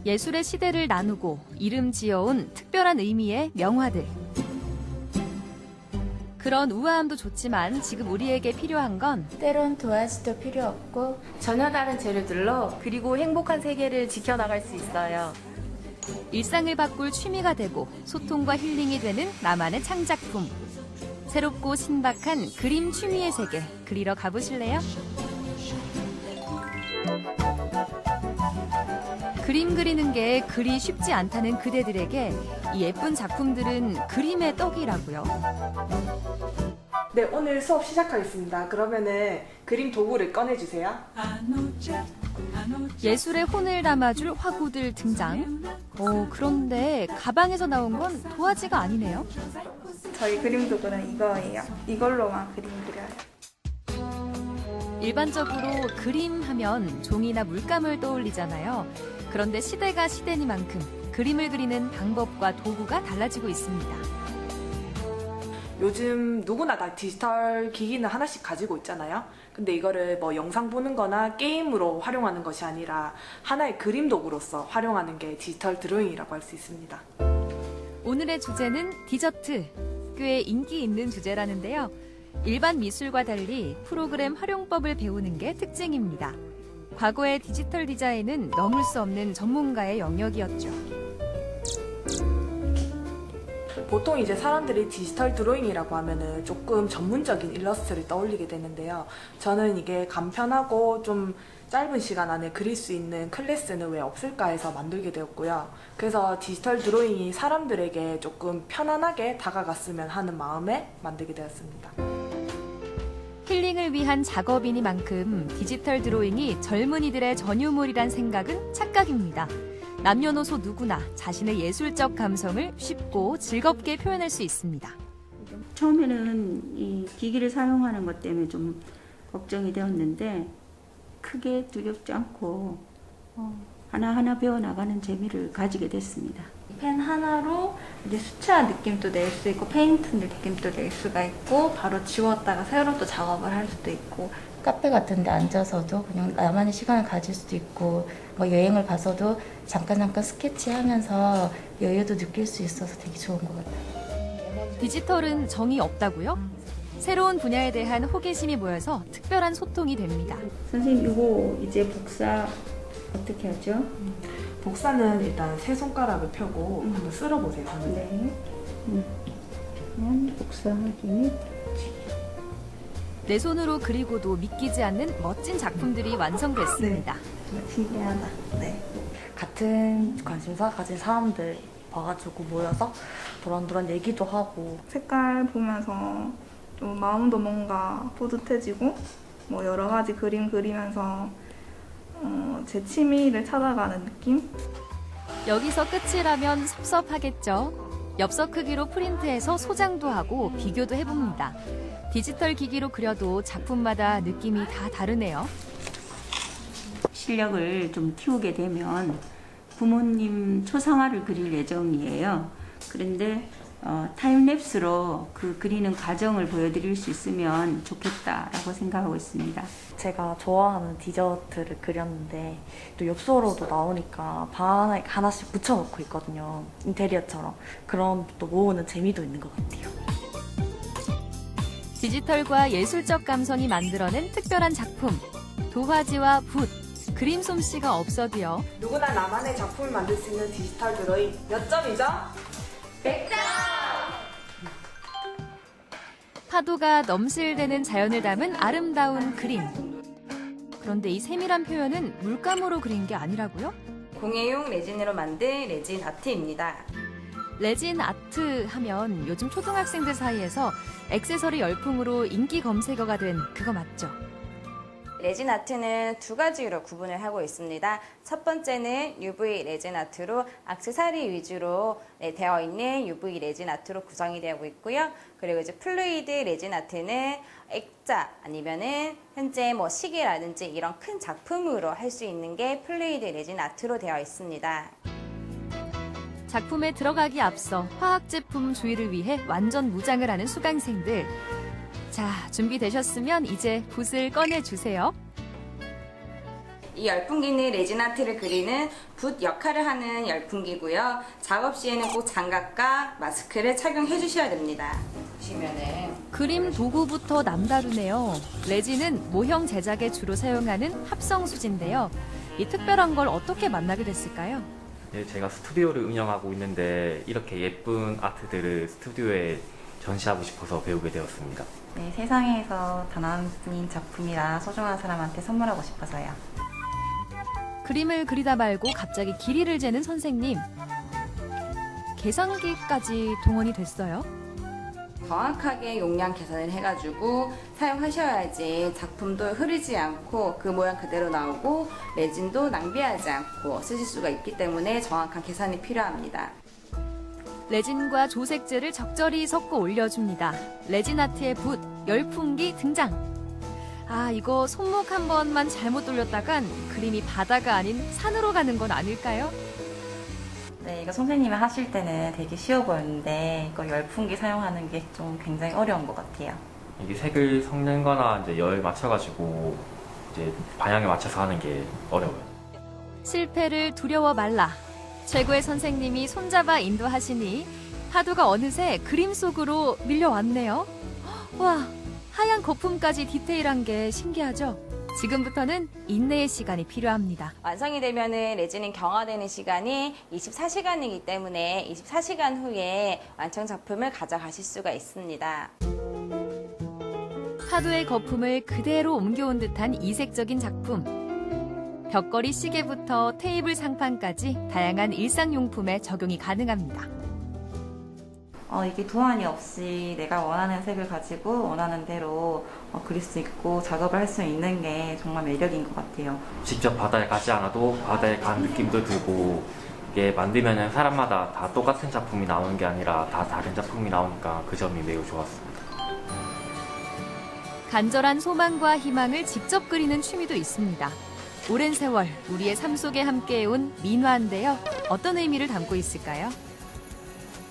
[SPEAKER 17] 예술의 시대를 나누고 이름 지어온 특별한 의미의 명화들. 그런 우아함도 좋지만 지금 우리에게 필요한 건
[SPEAKER 1] 때론 도화지도 필요 없고 전혀 다른 재료들로 그리고 행복한 세계를 지켜나갈 수 있어요.
[SPEAKER 17] 일상을 바꿀 취미가 되고 소통과 힐링이 되는 나만의 창작품. 새롭고 신박한 그림 취미의 세계 그리러 가보실래요? 그림 그리는 게 그리 쉽지 않다는 그대들에게 이 예쁜 작품들은 그림의 떡이라고요.
[SPEAKER 13] 네, 오늘 수업 시작하겠습니다. 그러면은 그림 도구를 꺼내주세요.
[SPEAKER 17] 예술의 혼을 담아줄 화구들 등장. 그런데 가방에서 나온 건 도화지가 아니네요.
[SPEAKER 1] 저희 그림 도구는 이거예요. 이걸로만 그림 그려요.
[SPEAKER 17] 일반적으로 그림 하면 종이나 물감을 떠올리잖아요. 그런데 시대가 시대니만큼 그림을 그리는 방법과 도구가 달라지고 있습니다.
[SPEAKER 13] 요즘 누구나 다 디지털 기기는 하나씩 가지고 있잖아요. 근데 이거를 뭐 영상 보는 거나 게임으로 활용하는 것이 아니라 하나의 그림 도구로서 활용하는 게 디지털 드로잉이라고 할 수 있습니다.
[SPEAKER 17] 오늘의 주제는 디저트. 꽤 인기 있는 주제라는데요. 일반 미술과 달리 프로그램 활용법을 배우는 게 특징입니다. 과거의 디지털 디자인은 넘을 수 없는 전문가의 영역이었죠.
[SPEAKER 13] 보통 이제 사람들이 디지털 드로잉이라고 하면은 조금 전문적인 일러스트를 떠올리게 되는데요. 저는 이게 간편하고 좀 짧은 시간 안에 그릴 수 있는 클래스는 왜 없을까 해서 만들게 되었고요. 그래서 디지털 드로잉이 사람들에게 조금 편안하게 다가갔으면 하는 마음에 만들게 되었습니다.
[SPEAKER 17] 힐링을 위한 작업이니만큼 디지털 드로잉이 젊은이들의 전유물이란 생각은 착각입니다. 남녀노소 누구나 자신의 예술적 감성을 쉽고 즐겁게 표현할 수 있습니다.
[SPEAKER 4] 처음에는 이 기기를 사용하는 것 때문에 좀 걱정이 되었는데 크게 두렵지 않고 하나하나 배워나가는 재미를 가지게 됐습니다.
[SPEAKER 1] 펜 하나로 이제 수채화 느낌도 낼 수 있고 페인트 느낌도 낼 수가 있고 바로 지웠다가 새로 또 작업을 할 수도 있고 카페 같은 데 앉아서도 그냥 나만의 시간을 가질 수도 있고 뭐 여행을 가서도 잠깐 스케치하면서 여유도 느낄 수 있어서 되게 좋은 것 같아요.
[SPEAKER 17] 디지털은 정이 없다고요? 새로운 분야에 대한 호기심이 모여서 특별한 소통이 됩니다.
[SPEAKER 4] 선생님 이거 이제 복사 어떻게 하죠?
[SPEAKER 13] 복사는 일단 세 손가락을 펴고 한번 쓸어보세요.
[SPEAKER 4] 네. 그냥 복사하기 및
[SPEAKER 17] 내 손으로 그리고도 믿기지 않는 멋진 작품들이 완성됐습니다.
[SPEAKER 1] 신기하다. 네. 같은 관심사 가진 사람들 와가지고 모여서 도란도란 얘기도 하고
[SPEAKER 6] 색깔 보면서 좀 마음도 뭔가 뿌듯해지고 뭐 여러 가지 그림 그리면서 제 취미를 찾아가는 느낌?
[SPEAKER 17] 여기서 끝이라면 섭섭하겠죠. 엽서 크기로 프린트해서 소장도 하고 비교도 해봅니다. 디지털 기기로 그려도 작품마다 느낌이 다 다르네요.
[SPEAKER 4] 실력을 좀 키우게 되면 부모님 초상화를 그릴 예정이에요. 그런데 타임랩스로 그 그리는 과정을 보여드릴 수 있으면 좋겠다라고 생각하고 있습니다.
[SPEAKER 1] 제가 좋아하는 디저트를 그렸는데 또 엽서로도 나오니까 방 하나씩 붙여놓고 있거든요. 인테리어처럼. 그런 또 모으는 재미도 있는 것 같아요.
[SPEAKER 17] 디지털과 예술적 감성이 만들어낸 특별한 작품. 도화지와 붓, 그림 솜씨가 없어도요.
[SPEAKER 8] 누구나 나만의 작품을 만들 수 있는 디지털 드로잉 몇 점이죠? 100점!
[SPEAKER 17] 파도가 넘실대는 자연을 담은 아름다운 그림. 그런데 이 세밀한 표현은 물감으로 그린 게 아니라고요?
[SPEAKER 9] 공예용 레진으로 만든 레진 아트입니다.
[SPEAKER 17] 레진 아트 하면 요즘 초등학생들 사이에서 액세서리 열풍으로 인기 검색어가 된 그거 맞죠?
[SPEAKER 9] 레진 아트는 두 가지로 구분을 하고 있습니다. 첫 번째는 UV 레진 아트로 액세서리 위주로 되어 있는 UV 레진 아트로 구성이 되고 있고요. 그리고 이제 플루이드 레진 아트는 액자 아니면은 현재 뭐 시계라든지 이런 큰 작품으로 할 수 있는 게 플루이드 레진 아트로 되어 있습니다.
[SPEAKER 17] 작품에 들어가기 앞서 화학 제품 주의를 위해 완전 무장을 하는 수강생들. 자, 준비되셨으면 이제 붓을 꺼내주세요.
[SPEAKER 9] 이 열풍기는 레진 아트를 그리는 붓 역할을 하는 열풍기고요. 작업 시에는 꼭 장갑과 마스크를 착용해 주셔야 됩니다. 보시면은
[SPEAKER 17] 그림 도구부터 남다르네요. 레진은 모형 제작에 주로 사용하는 합성 수지인데요. 이 특별한 걸 어떻게 만나게 됐을까요?
[SPEAKER 11] 네, 제가 스튜디오를 운영하고 있는데 이렇게 예쁜 아트들을 스튜디오에 전시하고 싶어서 배우게 되었습니다.
[SPEAKER 9] 네, 세상에서 단 하나뿐인 작품이라 소중한 사람한테 선물하고 싶어서요.
[SPEAKER 17] 그림을 그리다 말고 갑자기 길이를 재는 선생님. 계산기까지 동원이 됐어요.
[SPEAKER 9] 정확하게 용량 계산을 해가지고 사용하셔야지 작품도 흐르지 않고 그 모양 그대로 나오고 레진도 낭비하지 않고 쓰실 수가 있기 때문에 정확한 계산이 필요합니다.
[SPEAKER 17] 레진과 조색제를 적절히 섞어 올려줍니다. 레진 아트의 붓, 열풍기 등장. 아, 이거 손목 한 번만 잘못 돌렸다간 그림이 바다가 아닌 산으로 가는 건 아닐까요?
[SPEAKER 9] 네, 이거 선생님이 하실 때는 되게 쉬워 보였는데 이거 열풍기 사용하는 게 좀 굉장히 어려운 것 같아요.
[SPEAKER 11] 이게 색을 섞는 거나 이제 열 맞춰가지고 이제 방향에 맞춰서 하는 게 어려워요.
[SPEAKER 17] 실패를 두려워 말라. 최고의 선생님이 손잡아 인도하시니 파도가 어느새 그림 속으로 밀려왔네요. 와, 하얀 거품까지 디테일한 게 신기하죠? 지금부터는 인내의 시간이 필요합니다.
[SPEAKER 9] 완성이 되면은 레진은 경화되는 시간이 24시간이기 때문에 24시간 후에 완성 작품을 가져가실 수가 있습니다.
[SPEAKER 17] 파도의 거품을 그대로 옮겨온 듯한 이색적인 작품. 벽걸이 시계부터 테이블 상판까지 다양한 일상용품에 적용이 가능합니다.
[SPEAKER 9] 이게 도안이 없이 내가 원하는 색을 가지고 원하는 대로 그릴 수 있고 작업을 할 수 있는 게 정말 매력인 것 같아요.
[SPEAKER 11] 직접 바다에 가지 않아도 바다에 간 느낌도 들고 이게 만들면 사람마다 다 똑같은 작품이 나오는 게 아니라 다 다른 작품이 나오니까 그 점이 매우 좋았습니다.
[SPEAKER 17] 간절한 소망과 희망을 직접 그리는 취미도 있습니다. 오랜 세월 우리의 삶 속에 함께해온 민화인데요. 어떤 의미를 담고 있을까요?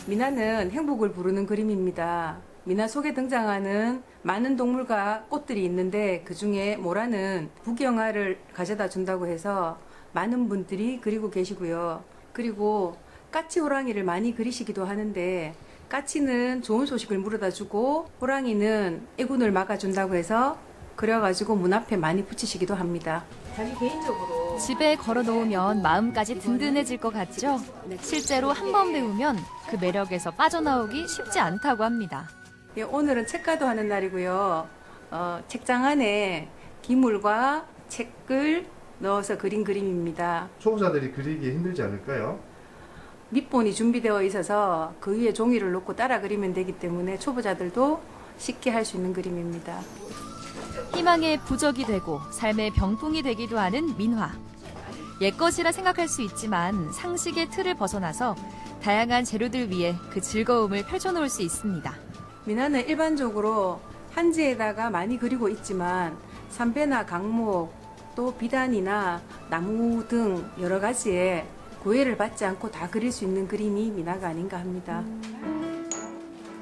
[SPEAKER 23] 민화는 행복을 부르는 그림입니다. 민화 속에 등장하는 많은 동물과 꽃들이 있는데 그중에 모라는 북영화를 가져다 준다고 해서 많은 분들이 그리고 계시고요. 그리고 까치 호랑이를 많이 그리시기도 하는데 까치는 좋은 소식을 물어다 주고 호랑이는 애군을 막아준다고 해서 그려가지고 문 앞에 많이 붙이시기도 합니다. 자기 개인적으로
[SPEAKER 17] 집에 걸어놓으면 마음까지 든든해질 것 같죠? 실제로 한 번 배우면 그 매력에서 빠져나오기 쉽지 않다고 합니다.
[SPEAKER 23] 예, 오늘은 책가도 하는 날이고요. 책장 안에 기물과 책을 넣어서 그린 그림입니다.
[SPEAKER 10] 초보자들이 그리기 힘들지 않을까요?
[SPEAKER 23] 밑본이 준비되어 있어서 그 위에 종이를 놓고 따라 그리면 되기 때문에 초보자들도 쉽게 할 수 있는 그림입니다.
[SPEAKER 17] 희망의 부적이 되고 삶의 병풍이 되기도 하는 민화. 옛것이라 생각할 수 있지만 상식의 틀을 벗어나서 다양한 재료들 위해 그 즐거움을 펼쳐놓을 수 있습니다.
[SPEAKER 23] 민화는 일반적으로 한지에다가 많이 그리고 있지만 삼배나 강목, 또 비단이나 나무 등 여러 가지의 구애를 받지 않고 다 그릴 수 있는 그림이 민화가 아닌가 합니다.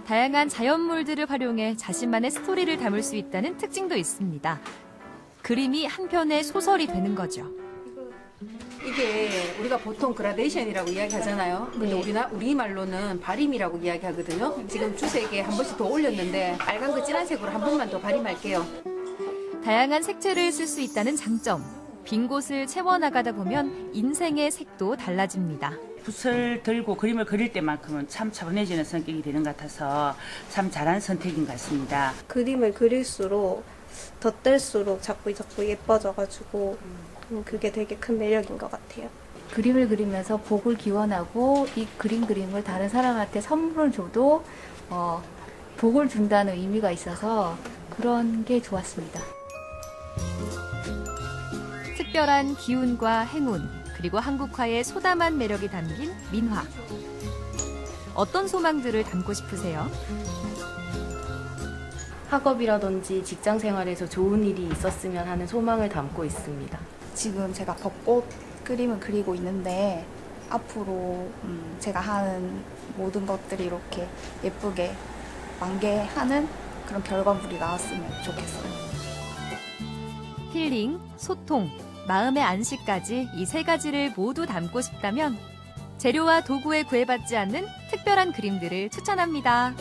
[SPEAKER 17] 다양한 자연물들을 활용해 자신만의 스토리를 담을 수 있다는 특징도 있습니다. 그림이 한편의 소설이 되는 거죠.
[SPEAKER 23] 이게 우리가 보통 그라데이션이라고 이야기하잖아요. 근데 우리말로는 발임이라고 이야기하거든요. 지금 주색에 한 번씩 더 올렸는데 빨간 거 진한 색으로 한 번만 더 발임할게요.
[SPEAKER 17] 다양한 색채를 쓸 수 있다는 장점. 빈 곳을 채워나가다 보면 인생의 색도 달라집니다.
[SPEAKER 12] 붓을 들고 그림을 그릴 때만큼은 참 차분해지는 성격이 되는 것 같아서 참 잘한 선택인 것 같습니다.
[SPEAKER 14] 그림을 그릴수록 덧댈수록 자꾸 예뻐져가지고 그게 되게 큰 매력인 것 같아요.
[SPEAKER 1] 그림을 그리면서 복을 기원하고 이 그림을 다른 사람한테 선물을 줘도 복을 준다는 의미가 있어서 그런 게 좋았습니다.
[SPEAKER 17] 특별한 기운과 행운, 그리고 한국화의 소담한 매력이 담긴 민화. 어떤 소망들을 담고 싶으세요?
[SPEAKER 15] 학업이라든지 직장 생활에서 좋은 일이 있었으면 하는 소망을 담고 있습니다.
[SPEAKER 6] 지금 제가 벚꽃 그림을 그리고 있는데 앞으로 제가 하는 모든 것들이 이렇게 예쁘게 만개하는 그런 결과물이 나왔으면 좋겠어요.
[SPEAKER 17] 힐링, 소통, 마음의 안식까지 이 세 가지를 모두 담고 싶다면 재료와 도구에 구애받지 않는 특별한 그림들을 추천합니다.